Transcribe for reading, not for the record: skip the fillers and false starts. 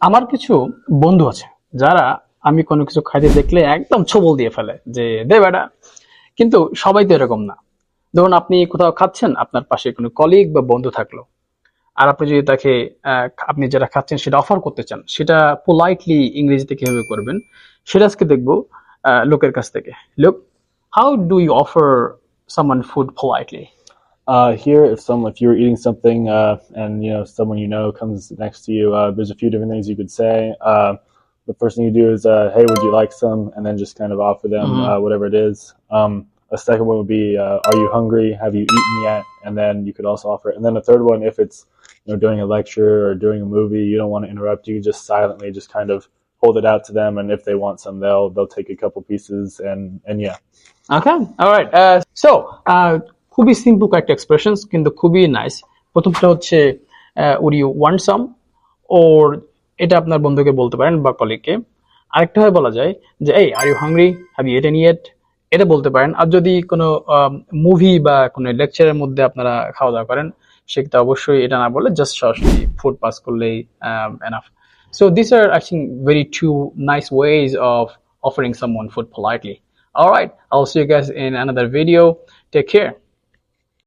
আমার কিছু বন্ধু আছে যারা আমি কোনো কিছু খাইতে দেখলে একদম ছবল দিয়ে ফেলে যে দে বেটা। কিন্তু সবাই তো এরকম না। ধরুন আপনি কোথাও খাচ্ছেন, আপনার পাশে কোনো কলিগ বা বন্ধু থাকলো, আর আপনি যদি তাকে আপনি যেটা খাচ্ছেন সেটা অফার করতে চান, সেটা পোলাইটলি ইংরেজিতে কিভাবে করবেন সেটা আজকে দেখবো লোকের কাছ থেকে। লোক, how do you offer someone food politely? Here, if you're eating something and someone comes next to you, there's a few different things you could say. The first thing you do is, "Hey, would you like some?" And then just kind of offer them whatever it is. A second one would be, "Are you hungry? Have you eaten yet?" And then you could also offer. And then a third one, if it's during a lecture or during a movie, you don't want to interrupt. You can just silently just kind of hold it out to them, and if they want some, they'll take a couple pieces, and yeah. Okay, alright. So খুবই simple কয়েকটা expressions কিন্তু খুবই nice. প্রথমটা হচ্ছে would you want সাম, ওর এটা আপনার বন্ধুকে বলতে পারেন বা কলিগকে। আরেকটা ভাবে বলা যায় যে এই are you hungry, have you eaten yet, এটা বলতে পারেন। আর যদি কোনো মুভি বা কোনো লেকচারের মধ্যে আপনারা খাওয়া দাওয়া করেন, সেক্ষেত্রে অবশ্যই এটা না বলে জাস্ট সরাসরি ফুড পাস করলেই enough. So these are actually very two nice ways of offering someone food politely. All right, I'll see you guys in another video. Take care.